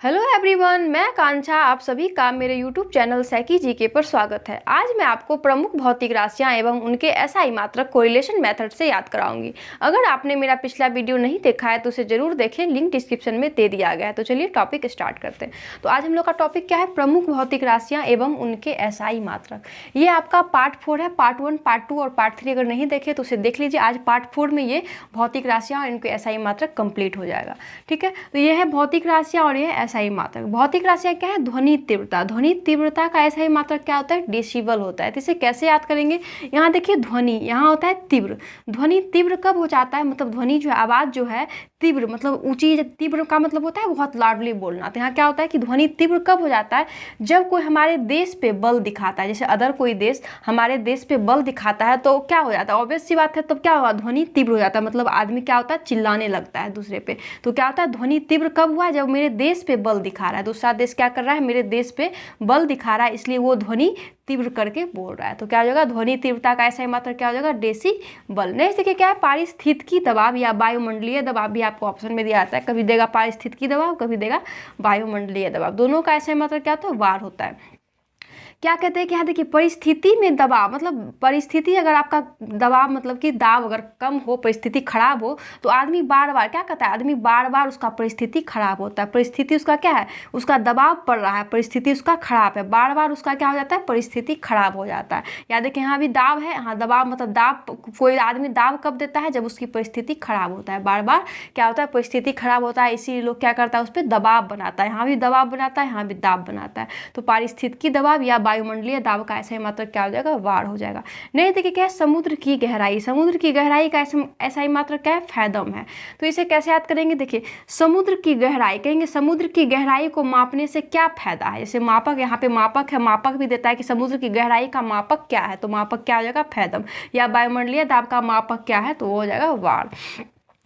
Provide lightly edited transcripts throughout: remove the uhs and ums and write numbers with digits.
Hello everyone, मैं कांक्षा। आप सभी का मेरे यूट्यूब चैनल सैकी जीके पर स्वागत है। आज मैं आपको प्रमुख भौतिक राशियां एवं उनके एसआई मात्रक कोरिलेशन मेथड से याद कराऊंगी। अगर आपने मेरा पिछला वीडियो नहीं देखा है तो उसे जरूर देखें, लिंक डिस्क्रिप्शन में दे दिया गया है। तो चलिए टॉपिक स्टार्ट करते हैं। तो आज हम लोग का टॉपिक क्या है? प्रमुख भौतिक राशियाँ एवं उनके एसआई मात्रक। ये आपका पार्ट 4 है। पार्ट 1, पार्ट 2 और पार्ट 3 अगर नहीं देखे तो उसे देख लीजिए। आज पार्ट 4 में ये भौतिक राशियाँ और इनके एसआई मात्रक कंप्लीट हो जाएगा। ठीक है, तो ये है भौतिक राशियाँ और ये एसआई मात्रक। भौतिक राशियाँ क्या है? ध्वनि तीव्रता। ध्वनि तीव्रता का एसआई मात्रक क्या होता है? डेसिबल होता है। तो इसे कैसे याद करेंगे? यहाँ देखिए, ध्वनि यहाँ होता है तीव्र। ध्वनि तीव्र कब हो जाता है? मतलब ध्वनि जो है, आवाज़ जो है तीव्र, मतलब ऊंची। तीव्र का मतलब होता है बहुत लाडली बोलना। तो यहाँ क्या होता है कि ध्वनि तीव्र कब हो जाता है? जब कोई हमारे देश पे बल दिखाता है, जैसे अदर कोई देश हमारे देश पे बल दिखाता है तो क्या हो जाता है? ऑब्वियस सी बात है, तब क्या होगा? ध्वनि तीव्र हो जाता है। मतलब आदमी क्या होता है? चिल्लाने लगता है दूसरे पे। तो क्या होता है? ध्वनि तीव्र कब हुआ? जब मेरे देश पे बल दिखा रहा है। दूसरा देश क्या कर रहा है? मेरे देश पे बल दिखा रहा है, इसलिए वो ध्वनि तीव्र करके बोल रहा है। तो क्या हो जाएगा? ध्वनि तीव्रता का ऐसा ही मात्रक क्या हो जाएगा? डेसिबल। नेक्स्ट देखिए क्या है? पारिस्थितिकी दबाव या वायुमंडलीय दबाव भी आपको ऑप्शन में दिया जाता है। कभी देगा पारिस्थितिकी दबाव, कभी देगा वायुमंडलीय दबाव। दोनों का ऐसा ही मात्रक क्या होता है? वार होता है। क्या कहते हैं कि यहाँ देखिए, परिस्थिति में दबाव, मतलब परिस्थिति अगर आपका दबाव, मतलब कि दाब अगर कम हो, परिस्थिति खराब हो, तो आदमी बार बार क्या कहता है? आदमी बार बार उसका परिस्थिति खराब होता है। परिस्थिति उसका क्या है? उसका दबाव पड़ रहा है, परिस्थिति उसका खराब है, बार बार उसका क्या हो जाता है? परिस्थिति खराब हो जाता है। या देखिए यहाँ भी दाब है, हाँ दबाव, मतलब दाब, कोई आदमी दाब कब देता है? जब उसकी परिस्थिति खराब होता है। बार बार क्या होता है? परिस्थिति खराब होता है, इसीलिए लोग क्या करता है? उस पर दबाव बनाता है। यहाँ भी दबाव बनाता है, यहाँ भी दाब बनाता है। तो पारिस्थितिकी दबाव या वायुमंडलीय दाब का ऐसा ही मात्रक क्या हो जाएगा? वार हो जाएगा। नहीं देखिए क्या है? समुद्र की गहराई। समुद्र की गहराई का ऐसा ही मात्रक क्या है? फैदम है। तो इसे कैसे याद करेंगे? देखिए, समुद्र की गहराई कहेंगे, समुद्र की गहराई को मापने से क्या फायदा है? जैसे मापक, यहाँ पे मापक है, मापक भी देता है कि समुद्र की गहराई का मापक क्या है, तो मापक क्या हो जाएगा? फैदम। या वायुमंडलीय दाब का मापक क्या है? तो वो हो जाएगा वार।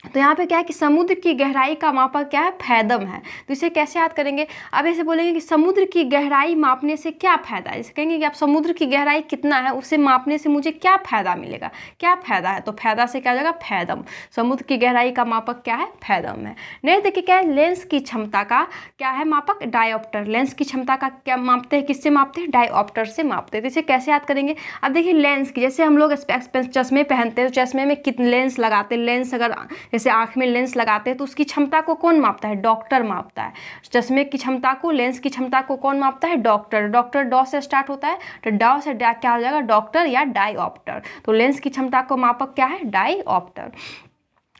तो यहाँ पे क्या है कि समुद्र की गहराई का मापक क्या है? फैदम है। तो इसे कैसे याद करेंगे? अब ऐसे बोलेंगे कि समुद्र की गहराई मापने से क्या फायदा है? जैसे कहेंगे कि आप समुद्र की गहराई कितना है, उसे मापने से मुझे क्या फायदा मिलेगा? क्या फायदा है? तो फायदा से क्या हो जाएगा? फैदम। समुद्र की गहराई का मापक क्या है? फैदम है। नेक्स्ट देखिए क्या है? लेंस की क्षमता का क्या है मापक? डायोप्टर। लेंस की क्षमता का क्या मापते हैं? किससे मापते हैं? डायोप्टर से मापते हैं। तो इसे कैसे याद करेंगे? अब देखिए, लेंस की, जैसे हम लोग चश्मे पहनते हैं तो चश्मे में कितने लेंस लगाते हैं? लेंस अगर जैसे आँख में लेंस लगाते हैं तो उसकी क्षमता को कौन मापता है? डॉक्टर मापता है। चश्मे की क्षमता को, लेंस की क्षमता को कौन मापता है? डॉक्टर। डॉक्टर डॉ से स्टार्ट होता है, तो डॉ से क्या हो जाएगा? डॉक्टर या डायऑप्टर। तो लेंस की क्षमता को मापक क्या है? डायऑप्टर।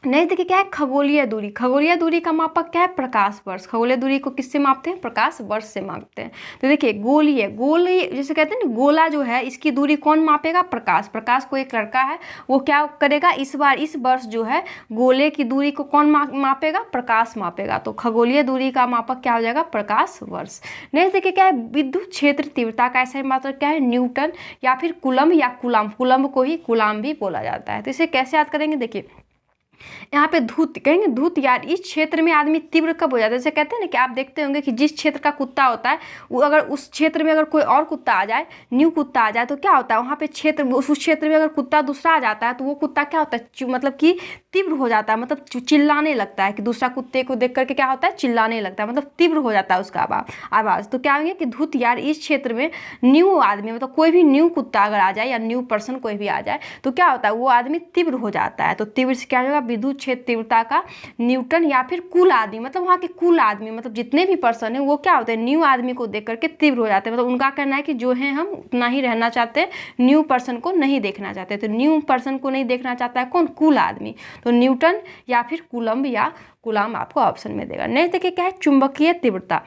नहीं देखिए क्या है? खगोलीय दूरी। खगोलीय दूरी का मापक क्या है? प्रकाश वर्ष। खगोलीय दूरी को किससे मापते हैं? प्रकाश वर्ष से मापते हैं। तो देखिए, गोलीय, गोलीय जैसे कहते हैं ना, गोला जो है इसकी दूरी कौन मापेगा? प्रकाश। प्रकाश को एक लड़का है, वो क्या करेगा? इस वर्ष जो है गोले की दूरी को कौन मापेगा? प्रकाश मापेगा। तो खगोलीय दूरी का मापक क्या हो जाएगा? प्रकाश वर्ष। नेक्स्ट देखिए क्या है? विद्युत क्षेत्र तीव्रता का ऐसा मात्रक क्या है? न्यूटन या फिर कुलम्ब या कुलाम्ब। कुलम्ब को ही कुलाम्ब भी बोला जाता है। तो इसे कैसे याद करेंगे? देखिए, यहाँ पे धूत कहेंगे, धूत यार, इस क्षेत्र में आदमी तीव्र कब हो जाता है? जैसे कहते हैं ना कि आप देखते होंगे कि जिस क्षेत्र का कुत्ता होता है, वो अगर उस क्षेत्र में अगर कोई और कुत्ता आ जाए, न्यू कुत्ता आ जाए, तो क्या होता है? वहाँ पे क्षेत्र, उस क्षेत्र में अगर कुत्ता दूसरा आ जाता है तो वो कुत्ता क्या होता है? मतलब कि तीव्र हो जाता है, मतलब चिल्लाने लगता है। कि दूसरा कुत्ते को देख करके क्या होता है? चिल्लाने लगता है, मतलब तीव्र हो जाता है उसका आवाज़। तो क्या होंगे कि धूत यार, इस क्षेत्र में न्यू आदमी, मतलब कोई भी न्यू कुत्ता अगर आ जाए या न्यू पर्सन कोई भी आ जाए तो क्या होता है? वो आदमी तीव्र हो जाता है। तो तीव्र से क्या होगा? विद्युत क्षेत्र तीव्रता का न्यूटन या फिर कुल आदमी, मतलब वहाँ के कुल आदमी, मतलब जितने भी पर्सन है वो क्या होते हैं? न्यू आदमी को देख करके तीव्र हो जाते हैं। मतलब उनका कहना है कि जो है हम उतना ही रहना चाहते हैं, न्यू पर्सन को नहीं देखना चाहते। तो न्यू पर्सन को नहीं देखना चाहता है कौन? कुल आदमी। तो न्यूटन या फिर कुलम्ब या कुलाम आपको ऑप्शन में देगा। नेक्स्ट देखिए क्या है? चुंबकीय तीव्रता।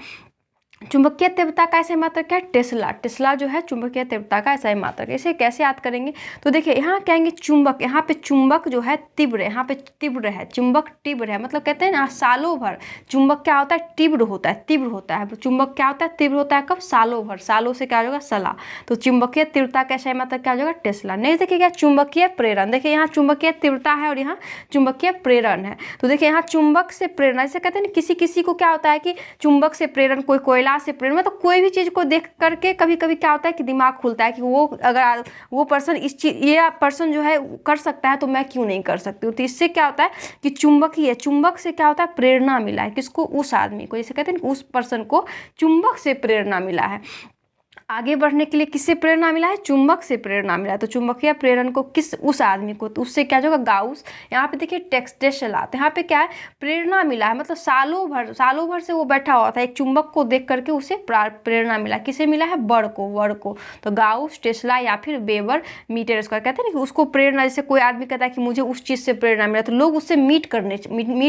चुंबकीय तीव्रता का ऐसे मात्रक क्या है? टेस्ला। टेस्ला जो है चुंबकीय तीव्रता का ऐसा ही मात्रक। इसे कैसे याद करेंगे? तो देखिए, यहाँ कहेंगे चुंबक, यहाँ पे चुंबक जो है तीव्र है, यहाँ पे तीव्र है, चुंबक तीव्र है। मतलब कहते हैं ना, सालों भर चुंबक क्या होता है? तीव्र होता है, तीव्र होता है। चुंबक क्या होता है? तीव्र होता है। कब? सालों भर। सालों से क्या होगा? सला। तो चुंबकीय तीव्रता का ऐसा ही मात्रक क्या हो जाएगा? टेस्ला। नहीं देखिए क्या? चुंबकीय प्रेरण। देखिए यहाँ चुंबकीय तीव्रता है और यहाँ चुंबकीय प्रेरण है। तो देखिए यहाँ चुंबक से प्रेरणा, जैसे कहते हैं ना, किसी किसी को क्या होता है कि चुंबक से प्रेरण, कोई कोयला क्या से प्रेरणा, मतलब कोई भी चीज़ को देख करके कभी कभी क्या होता है कि दिमाग खुलता है कि वो अगर वो पर्सन इस चीज ये पर्सन जो है कर सकता है तो मैं क्यों नहीं कर सकती हूँ। तो इससे क्या होता है कि चुंबकीय, चुंबक से क्या होता है प्रेरणा मिला है किसको, उस आदमी को, जैसे कहते हैं कि उस पर्सन को चुंबक से प्रेरणा मिला है। आगे बढ़ने के लिए किससे प्रेरणा मिला है, चुंबक से प्रेरणा मिला है। तो चुंबकीय प्रेरण को किस, उस आदमी को, तो उससे क्या होगा गाउस। यहाँ पे देखिए टेस्ला, तो यहाँ पे क्या है प्रेरणा मिला है, मतलब सालों भर से वो बैठा हुआ था, एक चुंबक को देख करके उसे प्रेरणा मिला। किसे मिला है, बड़ को, वर्ड को। तो गाउस, टेस्ला या फिर वेबर मीटर स्क्वायर, कहते हैं ना कि उसको प्रेरणा, जैसे कोई आदमी कहता है कि मुझे उस चीज़ से प्रेरणा मिला, तो लोग उससे मीट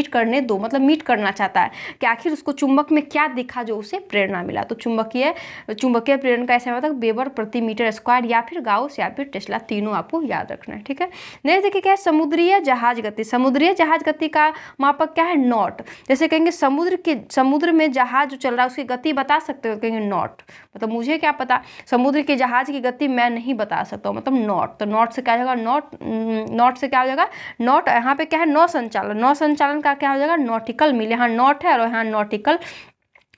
करने दो, मतलब मीट करना चाहता है कि आखिर उसको चुंबक में क्या दिखा जो उसे प्रेरणा मिला। तो चुंबकीय प्रेरण का ऐसा होता है वेबर प्रति मीटर स्क्वायर या फिर गाउस या फिर टेस्ला, तीनों आपको याद रखना है, ठीक है। नेक्स्ट देखिए क्या है, समुद्रीय जहाज गति। समुद्रीय जहाज गति का मापक क्या है, नॉट। जैसे कहेंगे समुद्र में जहाज जो चल रहा है उसकी गति बता सकते हो, कहेंगे नॉट, मतलब मुझे क्या पता समुद्र के जहाज की गति मैं नहीं बता सकता हूँ, मतलब नॉट। तो नॉट से क्या हो जाएगा, नॉट से क्या हो जाएगा, नॉट। यहाँ पे क्या है, नौ संचालन का क्या हो जाएगा, नॉटिकल मील। यहाँ नॉट है और यहाँ नॉटिकल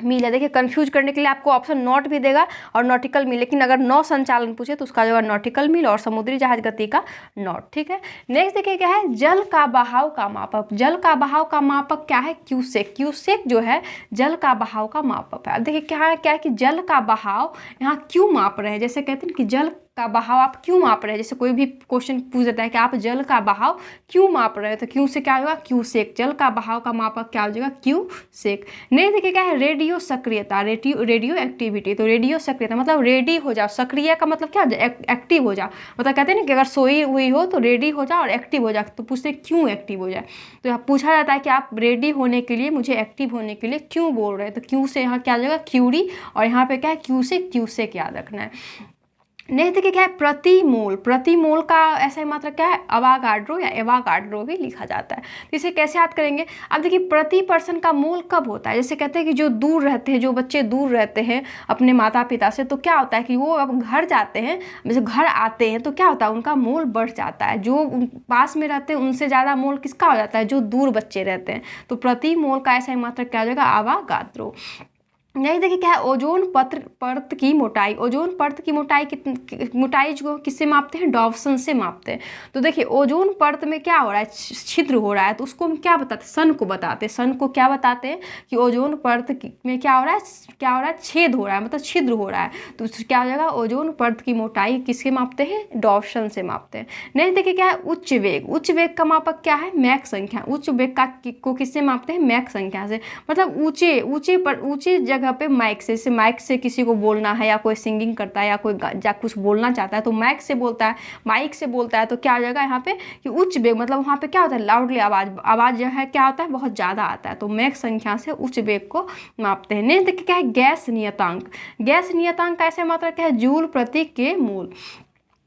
मील है। देखिए कंफ्यूज करने के लिए आपको ऑप्शन नॉट भी देगा और नॉटिकल मील, लेकिन अगर नौ संचालन पूछे तो उसका जो है नॉटिकल मील और समुद्री जहाज गति का नॉट, ठीक है। नेक्स्ट देखिए क्या है, जल का बहाव का मापक। जल का बहाव का मापक क्या है, क्यूसेक। क्यूसेक जो है जल का बहाव का मापक है। अब देखिए क्या है कि जल का बहाव यहाँ क्यों माप रहे हैं, जैसे कहते हैं कि जल का बहाव आप क्यों माप रहे हैं, जैसे कोई भी क्वेश्चन पूछ देता है कि आप जल का बहाव क्यों माप रहे हैं, तो क्यों से क्या होगा, क्यूसेक। जल का बहाव का मापक क्या हो जाएगा, क्यूसेक। नहीं देखिए क्या है, रेडियो सक्रियता, रेडियो एक्टिविटी। तो रेडियो सक्रियता मतलब रेडी हो जाओ, सक्रिय का मतलब क्या, एक्टिव हो जाओ, मतलब कहते हैं ना कि अगर सोई हुई हो तो रेडी हो जाओ और एक्टिव हो जाओ। तो पूछते हैं क्यों एक्टिव हो जाए, तो यहाँ पूछा जाता है कि आप रेडी होने के लिए, मुझे एक्टिव होने के लिए क्यों बोल रहे हैं, तो क्यों से यहाँ क्या आ जाएगा, क्यूरी, और यहाँ पे क्या है, क्यूसेक याद रखना है। नेक्स्ट देखिए क्या है, प्रतिमोल। प्रतिमोल का ऐसा मात्रा क्या है, अवागाड्रो या एवागाड्रो भी लिखा जाता है। तो इसे कैसे याद करेंगे, अब देखिए प्रति पर्सन का मोल कब होता है, जैसे कहते हैं कि जो दूर रहते हैं, जो बच्चे दूर रहते हैं अपने माता पिता से, तो क्या होता है कि वो अब घर जाते हैं, जैसे घर आते हैं तो क्या होता है उनका मोल बढ़ जाता है। जो पास में रहते हैं उनसे ज़्यादा मोल किसका हो जाता है, जो दूर बच्चे रहते हैं। तो प्रति मोल का ऐसा मात्रा क्या हो जाएगा, अवागाड्रो। नहीं देखिए क्या है, ओजोन परत की मोटाई। ओजोन परत की मोटाई जो किससे मापते हैं, डॉवसन से मापते हैं। तो देखिए ओजोन परत में क्या हो रहा है, छिद्र हो रहा है, तो उसको हम क्या बताते हैं, सन को बताते हैं। सन को क्या बताते हैं कि ओजोन परत में क्या हो रहा है, छेद हो रहा है, मतलब छिद्र हो रहा है। तो क्या हो जाएगा, ओजोन परत की मोटाई किसके मापते हैं, डॉवसन से मापते हैं। नेक्स्ट देखिए क्या है, उच्च वेग। उच्च वेग का मापक क्या है, मैक संख्या। उच्च वेग को किससे मापते हैं, मैक संख्या से, मतलब ऊंचे जगह पे माइक से, जैसे माइक से किसी को बोलना है या कोई सिंगिंग करता है या कोई कुछ बोलना चाहता है तो माइक से बोलता है, तो क्या आ जाएगा यहाँ पे कि उच्च वेग, मतलब वहाँ पे क्या होता है, लाउडली आवाज जो है क्या होता है, बहुत ज़्यादा आता है। तो मैक संख्या से उच्च वेग को मापते हैं। नेक्स्ट देखिए क्या है, गैस नियतांक। गैस नियतांक का ऐसा मात्रा क्या है, जूल प्रति के मूल।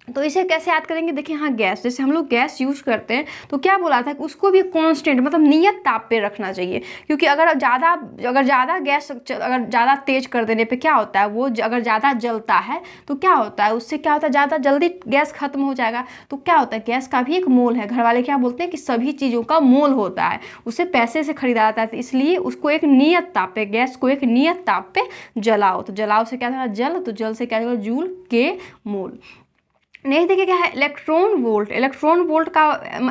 तो इसे कैसे याद करेंगे, देखिए हाँ गैस, जैसे हम लोग गैस यूज करते हैं तो क्या बोला था कि उसको भी कांस्टेंट मतलब नियत ताप पे रखना चाहिए, क्योंकि अगर ज़्यादा गैस अगर ज़्यादा तेज कर देने पे क्या होता है, वो अगर ज़्यादा जलता है तो क्या होता है, उससे क्या होता है, ज़्यादा जल्दी गैस खत्म हो जाएगा। तो क्या होता है, गैस का भी एक मोल है। घर वाले क्या बोलते हैं कि सभी चीज़ों का मोल होता है, उसे पैसे से खरीदा जाता है, तो इसलिए उसको एक नियत ताप पे, गैस को एक नियत ताप पे जलाओ। तो जलाओ से क्या होगा, जल, तो जल से क्या होगा, जूल के मोल। नहीं देखिए क्या है, इलेक्ट्रॉन वोल्ट। इलेक्ट्रॉन वोल्ट का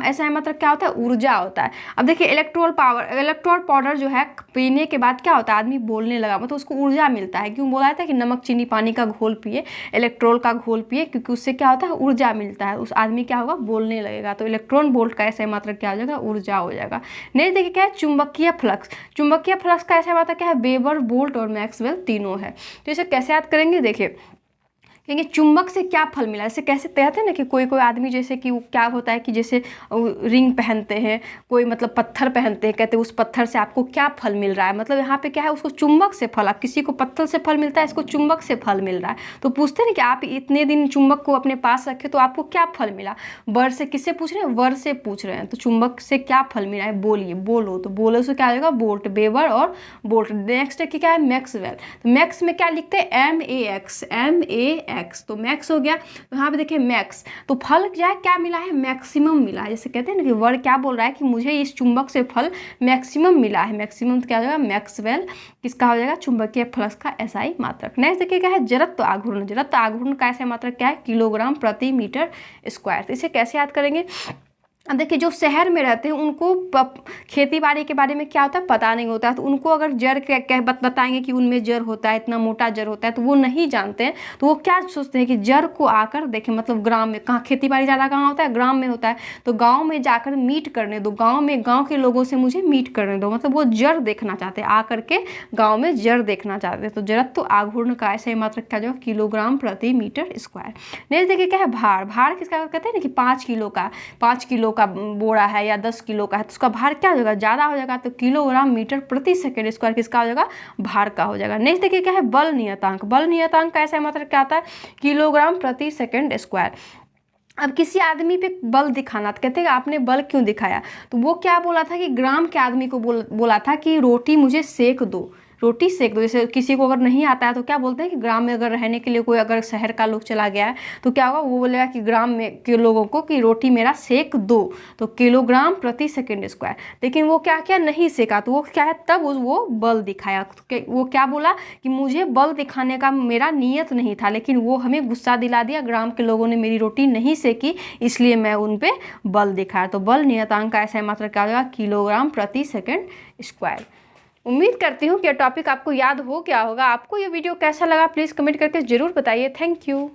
ऐसा मतलब क्या होता है, ऊर्जा होता है। अब देखिए इलेक्ट्रोल पाउडर जो है पीने के बाद क्या होता है, आदमी बोलने लगा, मतलब उसको ऊर्जा मिलता है। क्यों बोला था कि नमक चीनी पानी का घोल पिए, इलेक्ट्रोल का घोल पिए, क्योंकि उससे क्या होता है, ऊर्जा मिलता है, उस आदमी क्या होगा, बोलने लगेगा। तो इलेक्ट्रॉन वोल्ट का ऐसा मतलब क्या हो जाएगा, ऊर्जा हो जाएगा। नहीं देखिए क्या है, चुंबकीय फ्लक्स। चुंबकीय फ्लक्स का ऐसा मतलब क्या है, वेबर, वोल्ट और मैक्सवेल तीनों है। तो इसे कैसे याद करेंगे, देखिए क्योंकि चुंबक से क्या फल मिला, जैसे कैसे कहते हैं ना कि कोई आदमी जैसे कि क्या होता है कि जैसे रिंग पहनते हैं, कोई मतलब पत्थर पहनते हैं, कहते हैं उस पत्थर से आपको क्या फल मिल रहा है, मतलब यहाँ पे क्या है, उसको चुंबक से फल। आप किसी को पत्थर से फल मिलता है, इसको चुंबक से फल मिल रहा है। तो पूछते हैं ना कि आप इतने दिन चुंबक को अपने पास रखे तो आपको क्या फल मिला, वर से किससे पूछ रहे हैं, वर से पूछ रहे हैं। तो चुंबक से क्या फल मिला है, बोलिए, बोलो। तो बोलो से क्या आएगा, वोल्ट, वेबर और वोल्ट। नेक्स्ट है कि क्या है, मैक्सवेल। तो मैक्स में क्या लिखते हैं, MAX, x, तो मैक्स हो गया। तो यहाँ पे देखिए मैक्स, तो फल क्या मिला है, मैक्सिमम मिला है। जैसे कहते हैं ना कि वर्ड क्या बोल रहा है कि मुझे इस चुंबक से फल मैक्सिमम मिला है। मैक्सिमम तो क्या हो जाएगा, मैक्सवेल किसका हो जाएगा, चुंबकीय फ्लक्स का एसआई मात्रक। नेक्स्ट देखिए क्या है, जड़त्व आघूर्ण। जड़त्व आघूर्ण का एसआई मात्रक क्या है, किलोग्राम प्रति मीटर स्क्वायर। तो इसे कैसे याद करेंगे, अब देखिए जो शहर में रहते हैं उनको खेती बाड़ी के बारे में क्या होता है पता नहीं होता है, तो उनको अगर जड़ बताएंगे कि उनमें जड़ होता है, इतना मोटा जड़ होता है, तो वो नहीं जानते हैं। तो वो क्या सोचते हैं कि जड़ को आकर देखें, मतलब ग्राम में, कहाँ खेती बाड़ी ज़्यादा कहाँ होता है, ग्राम में होता है, तो गाँव में जाकर मीट करने दो, गाँव में गाँव के लोगों से मुझे मीट करने दो, मतलब वो जड़ देखना चाहते हैं, आकर के गाँव में जड़ देखना चाहते हैं। तो जड़त्व आघूर्ण का ऐसे मात्रक क्या जो किलोग्राम प्रति मीटर स्क्वायर। नेक्स्ट देखिए क्या है, भार। भार किसका कहते हैं ना कि 5 किलो का, 5 किलो का बोरा है या 10 किलो का है, तो उसका भार क्या हो जाएगा, ज़्यादा हो जाएगा, तो किलोग्राम मीटर प्रति सेकंड स्क्वायर किसका हो जाएगा, भार का हो जाएगा। नेक्स्ट देखिए क्या है, बल नियतांक। बल नियतांक का ऐसा मतलब क्या आता है, किलोग्राम प्रति सेकंड स्क्वायर। अब किसी आदमी पे बल दिखाना, तो कहते हैं आपने बल क्यों दिखाया, तो वो क्या बोला था कि ग्राम के आदमी को बोला था कि रोटी मुझे सेक दो, रोटी सेक दो। जैसे किसी को अगर नहीं आता है तो क्या बोलते हैं कि ग्राम में अगर रहने के लिए कोई अगर शहर का लोग चला गया है तो क्या होगा, वो बोलेगा कि ग्राम में के लोगों को कि रोटी मेरा सेक दो, तो किलोग्राम प्रति सेकंड स्क्वायर। लेकिन वो क्या नहीं सेका, तो वो क्या है, तब वो बल दिखाया। तो वो क्या बोला कि मुझे बल दिखाने का मेरा नियत नहीं था, लेकिन वो हमें गुस्सा दिला दिया, ग्राम के लोगों ने मेरी रोटी नहीं सेकी, इसलिए मैं उन पर बल दिखाया। तो बल नियतांक का ऐसा मात्रा क्या होगा, किलोग्राम प्रति सेकंड स्क्वायर। उम्मीद करती हूँ कि यह टॉपिक आपको याद हो गया होगा। आपको ये वीडियो कैसा लगा प्लीज़ कमेंट करके ज़रूर बताइए। Thank you.